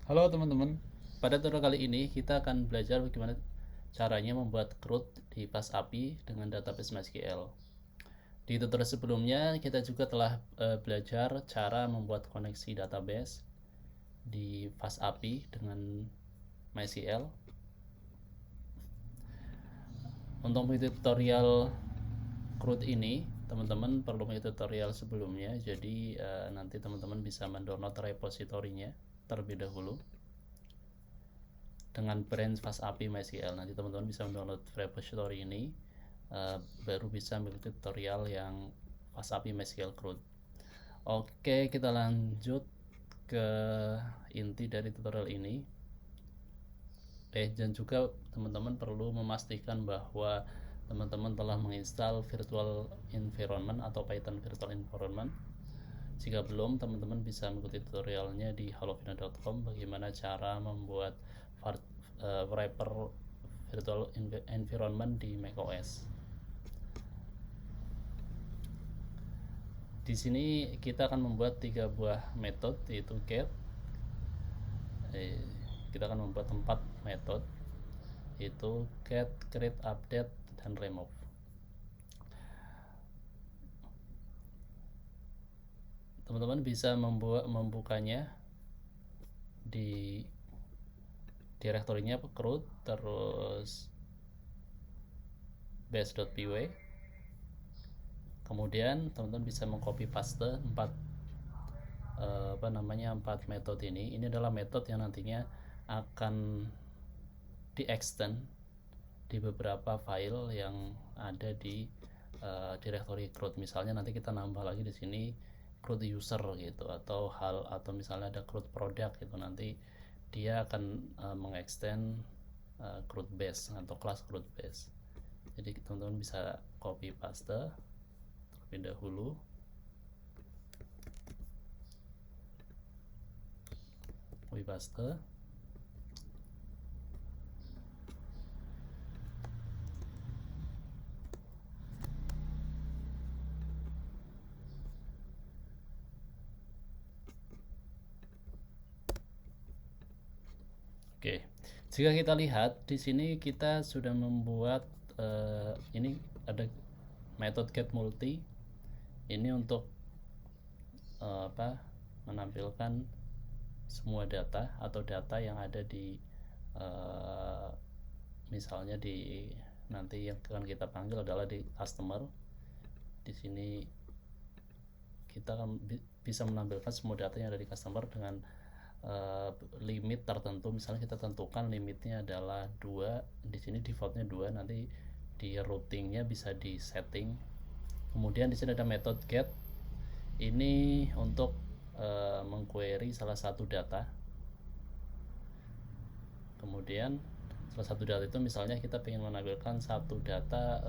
Halo teman-teman, pada tutorial kali ini kita akan belajar bagaimana caranya membuat CRUD di Fast API dengan database MySQL. Di tutorial sebelumnya kita juga telah belajar cara membuat koneksi database di Fast API dengan MySQL. Untuk mengikuti tutorial CRUD ini, teman-teman perlu mengikuti tutorial sebelumnya, jadi nanti teman-teman bisa mendownload repositorinya terlebih dahulu dengan branch Fast API MySQL. Nanti teman-teman bisa mendownload repository ini, baru bisa mengikuti tutorial yang Fast API MySQL CRUD. Oke, kita lanjut ke inti dari tutorial ini. Dan juga teman-teman perlu memastikan bahwa teman-teman telah menginstal virtual environment atau Python virtual environment. Jika belum, teman-teman bisa mengikuti tutorialnya di hallofina.com bagaimana cara membuat wrapper virtual environment di macOS. Di sini kita akan membuat 3 buah metode, yaitu get. Kita akan membuat 4 metode, yaitu get, create, update, dan remove. Teman-teman bisa membukanya di direktorinya CRUD, terus base.py. Kemudian teman-teman bisa mengcopy paste 4 metode ini. Ini adalah metode yang nantinya akan di-extend di beberapa file yang ada di directory CRUD. Misalnya nanti kita nambah lagi di sini CRUD user gitu, atau misalnya ada CRUD product gitu, nanti dia akan mengextend CRUD base atau kelas CRUD base. Jadi teman-teman bisa copy paste terlebih dahulu. Copy paste. Oke, jika kita lihat di sini kita sudah membuat ini ada metode get multi. Ini untuk menampilkan semua data atau data yang ada di misalnya di nanti yang akan kita panggil adalah di customer. Di sini kita akan bisa menampilkan semua data yang ada di customer dengan limit tertentu. Misalnya kita tentukan limitnya adalah 2, di sini defaultnya 2, nanti di routingnya bisa di setting. Kemudian di sini ada method get, ini untuk mengquery salah satu data. Kemudian salah satu data itu misalnya kita ingin menampilkan satu data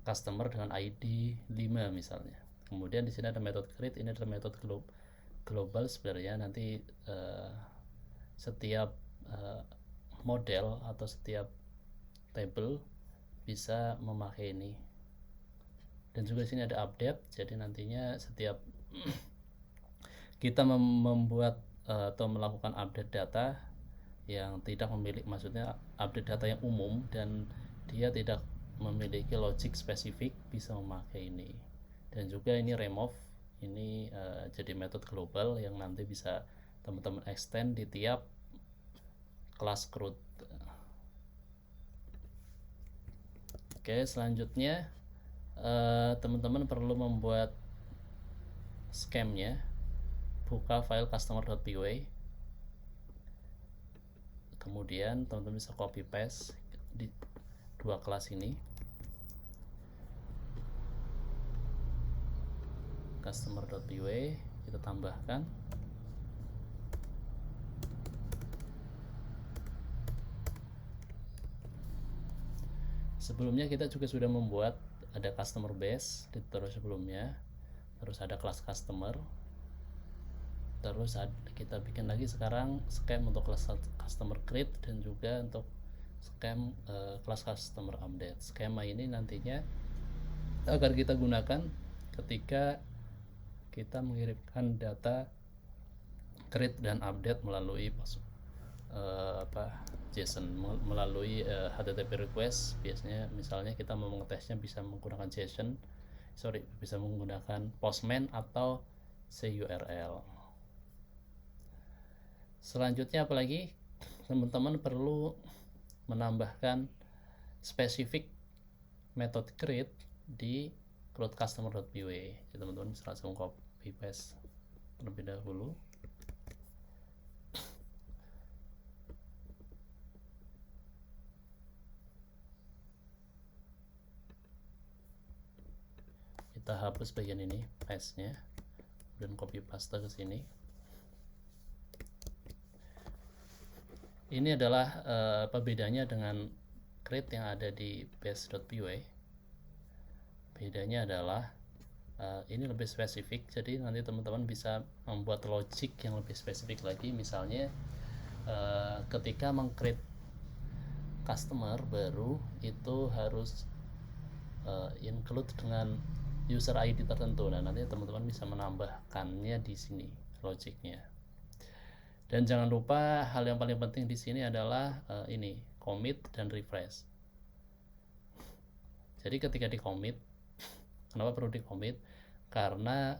customer dengan ID 5 misalnya. Kemudian di sini ada method create, ini adalah method global sebenarnya. Nanti setiap model atau setiap table bisa memakai ini. Dan juga di sini ada update, jadi nantinya setiap kita membuat atau melakukan update data yang tidak memiliki, maksudnya update data yang umum dan dia tidak memiliki logic spesifik, bisa memakai ini. Dan juga ini remove, ini jadi metode global yang nanti bisa teman-teman extend di tiap kelas CRUD. Oke, selanjutnya teman-teman perlu membuat schemnya. Buka file customer.py, kemudian teman-teman bisa copy paste di 2 kelas ini, customer.py, kita tambahkan. Sebelumnya kita juga sudah membuat ada customer base di tutorial sebelumnya, terus ada kelas customer, terus kita bikin lagi sekarang scheme untuk kelas customer create dan juga untuk scheme kelas customer update. Skema ini nantinya akan kita gunakan ketika kita mengirimkan data create dan update melalui JSON, melalui HTTP request. Biasanya misalnya kita mau mengetesnya bisa menggunakan bisa menggunakan Postman atau CURL. Selanjutnya apalagi, teman-teman perlu menambahkan spesifik metode create di create customer.py. Jadi teman-teman bisa langsung copy paste terlebih dahulu. Kita hapus bagian ini paste-nya dan copy paste ke sini. Ini adalah bedanya dengan create yang ada di base.py. Bedanya adalah ini lebih spesifik, jadi nanti teman-teman bisa membuat logic yang lebih spesifik lagi. Misalnya ketika meng-create customer baru itu harus include dengan user ID tertentu. Nah, nanti teman-teman bisa menambahkannya di sini logiknya. Dan jangan lupa hal yang paling penting di sini adalah ini commit dan refresh. Jadi ketika di commit, kenapa perlu di commit? Karena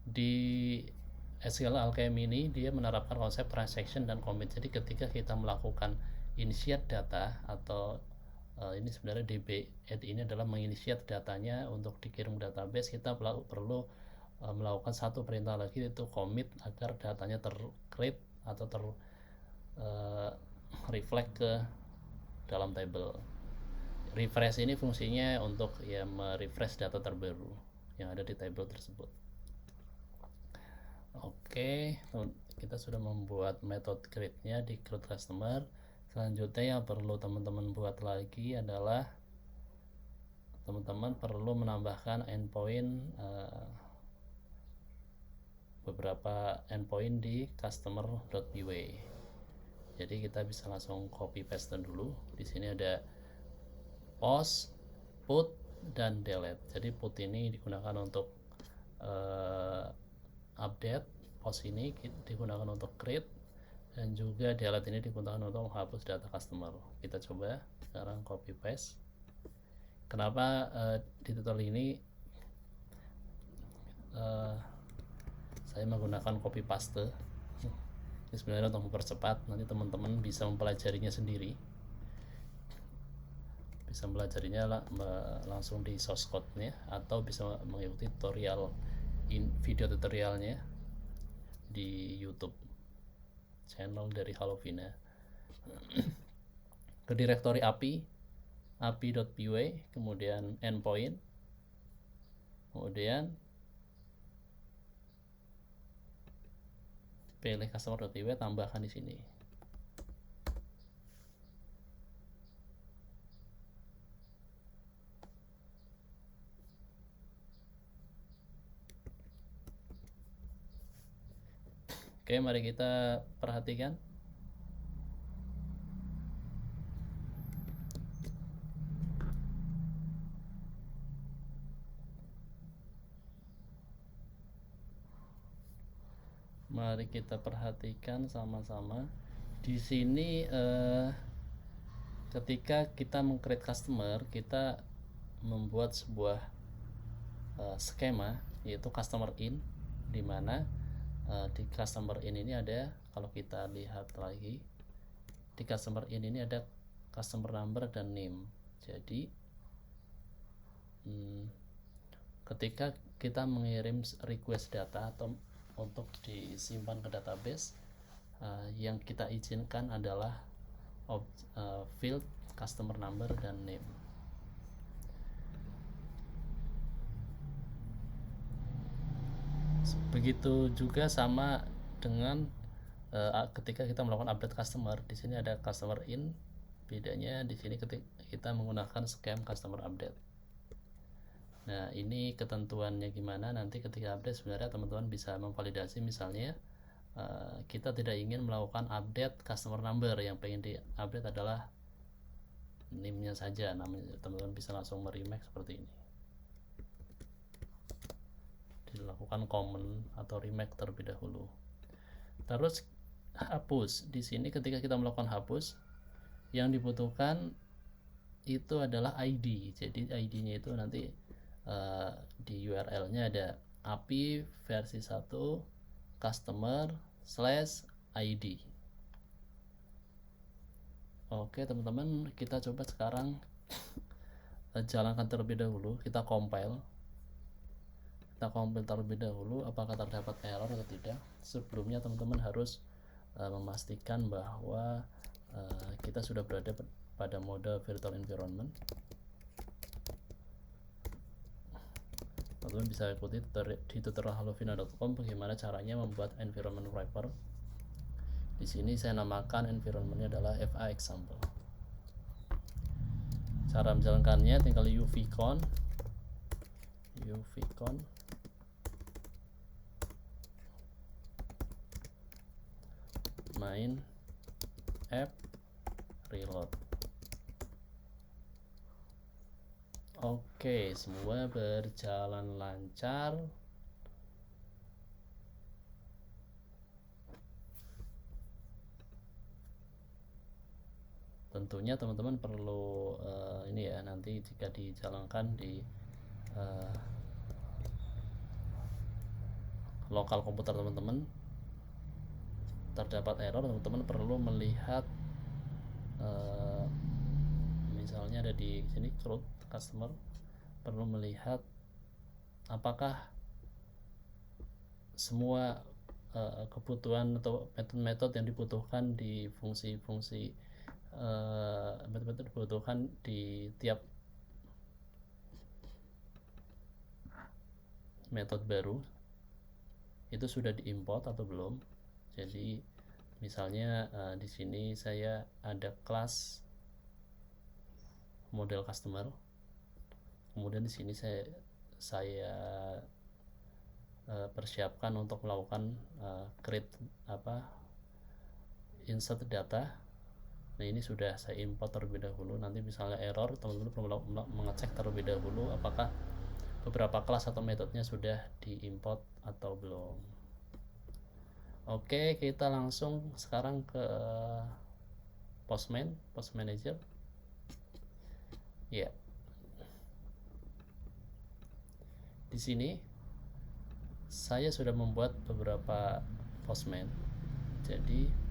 di SQL Alchemy ini dia menerapkan konsep transaction dan commit. Jadi ketika kita melakukan initiate data atau ini sebenarnya DB add ini adalah menginitiate datanya untuk dikirim ke database, kita perlu melakukan satu perintah lagi, yaitu commit, agar datanya tercreate atau reflect ke dalam table. Refresh ini fungsinya untuk merefresh data terbaru yang ada di table tersebut. Oke, kita sudah membuat metode create-nya di create customer. Selanjutnya yang perlu teman-teman buat lagi adalah teman-teman perlu menambahkan endpoint, beberapa endpoint di customer.py. Jadi kita bisa langsung copy paste dulu. Di sini ada post, put, dan delete. Jadi put ini digunakan untuk update, post ini digunakan untuk create, dan juga delete ini digunakan untuk menghapus data customer. Kita coba sekarang copy paste. Kenapa di tutorial ini saya menggunakan copy paste? Ini sebenarnya untuk mempercepat, nanti teman-teman bisa mempelajarinya sendiri, bisa mempelajarinya langsung di source code-nya, atau bisa mengikuti video tutorialnya di YouTube channel dari Halovina. Ke direktori api.py, kemudian endpoint, kemudian pilih customer.py, tambahkan di sini. Oke, mari kita perhatikan. Mari kita perhatikan sama-sama. Di sini ketika kita meng-create customer, kita membuat sebuah skema, yaitu customer in, di mana di customer in ini ada, kalau kita lihat lagi, di customer in ini ada customer number dan name. Jadi ketika kita mengirim request data atau untuk disimpan ke database, yang kita izinkan adalah field customer number dan name. Begitu juga sama dengan ketika kita melakukan update customer. Di sini ada customer in, bedanya di sini ketika kita menggunakan scam customer update. Nah, ini ketentuannya gimana, nanti ketika update sebenarnya teman-teman bisa memvalidasi. Misalnya kita tidak ingin melakukan update customer number, yang pengen di update adalah name-nya saja, namanya teman-teman bisa langsung meremake seperti ini, di melakukan comment atau remake terlebih dahulu. Terus hapus. Di sini ketika kita melakukan hapus, yang dibutuhkan itu adalah ID. Jadi ID-nya itu nanti di URL-nya ada API versi 1 customer/ID. Oke teman-teman, kita coba sekarang jalankan terlebih dahulu. Kita compile terlebih dahulu apakah terdapat error atau tidak. Sebelumnya teman-teman harus memastikan bahwa kita sudah berada pada mode virtual environment. Teman-teman bisa ikuti di tutorial hallovina.com bagaimana caranya membuat environment wrapper. Di sini saya namakan environmentnya adalah FA example. Cara menjalankannya tinggal uvcon main app reload. Oke, semua berjalan lancar. Tentunya teman-teman perlu ini ya, nanti jika dijalankan di lokal komputer teman-teman terdapat error, teman-teman perlu melihat misalnya ada di sini root customer, perlu melihat apakah semua kebutuhan atau metode-metode yang dibutuhkan di fungsi-fungsi metode-metode dibutuhkan di tiap metode baru itu sudah diimport atau belum. Jadi misalnya di sini saya ada kelas model customer, kemudian di sini saya persiapkan untuk melakukan create insert data. Nah ini sudah saya import terlebih dahulu. Nanti misalnya error, teman-teman perlu mengecek terlebih dahulu apakah beberapa kelas atau metodenya sudah diimport atau belum. Oke, kita langsung sekarang ke post manager ya. Di sini saya sudah membuat beberapa postman. Jadi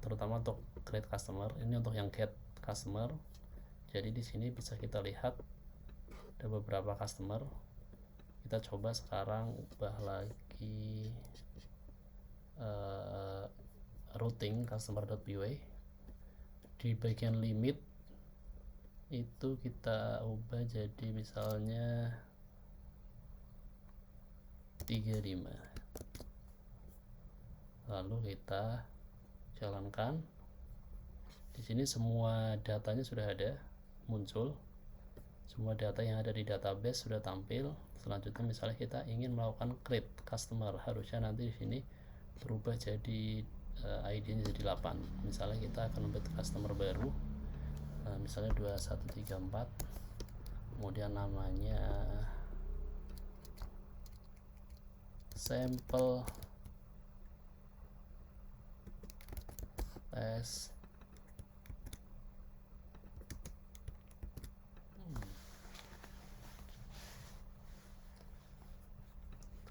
terutama untuk create customer, ini untuk yang get customer. Jadi di sini bisa kita lihat ada beberapa customer. Kita coba sekarang ubah lagi routing customer.py. Di bagian limit itu kita ubah jadi misalnya 35. Lalu kita jalankan. Di sini semua datanya sudah ada, muncul. Semua data yang ada di database sudah tampil. Selanjutnya misalnya kita ingin melakukan create customer, harusnya nanti di sini berubah jadi ID-nya jadi 8. Misalnya kita akan membuat customer baru, misalnya 2134, kemudian namanya sampel tes.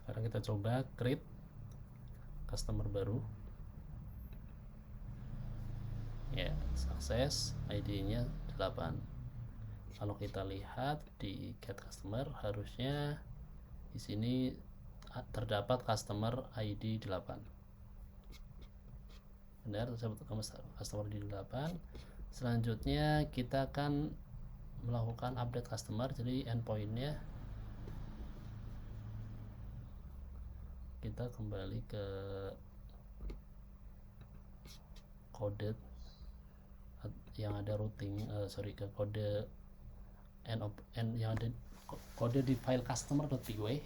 Sekarang kita coba create customer baru ya, sukses, ID-nya 8. Kalau kita lihat di get customer, harusnya di sini terdapat customer ID 8. Benar, terdapat customer ID 8. Selanjutnya kita akan melakukan update customer. Jadi endpointnya kita kembali ke kode yang ada routing, ke kode yang ada kode di file customer.py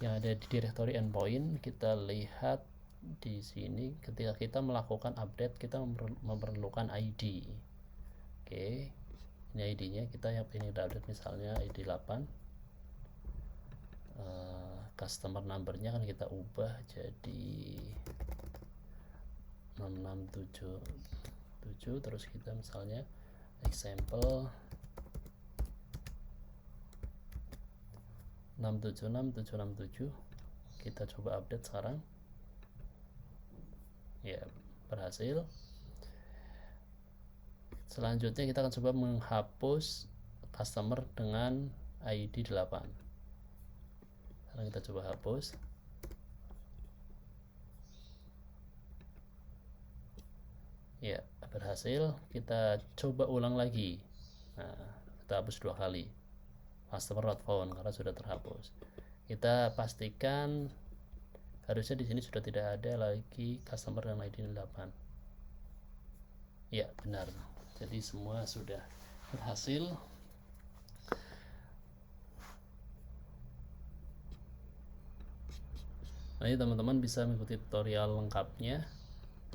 yang ada di directory endpoint. Kita lihat di sini ketika kita melakukan update kita memerlukan ID. Oke, ini ID-nya kita yang ingin update misalnya ID 8. customer numbernya kan kita ubah jadi 6677, terus kita misalnya example 676767, kita coba update sekarang. Ya, berhasil. Selanjutnya kita akan coba menghapus customer dengan ID 8. Sekarang kita coba hapus. Ya, berhasil. Kita coba ulang lagi. Nah, kita hapus 2 kali. Customer not found karena sudah terhapus. Kita pastikan harusnya di sini sudah tidak ada lagi customer dengan ID 8. Ya, benar. Jadi semua sudah berhasil. Nah, ini teman-teman bisa mengikuti tutorial lengkapnya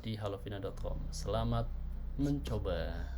di halofina.com. Selamat mencoba.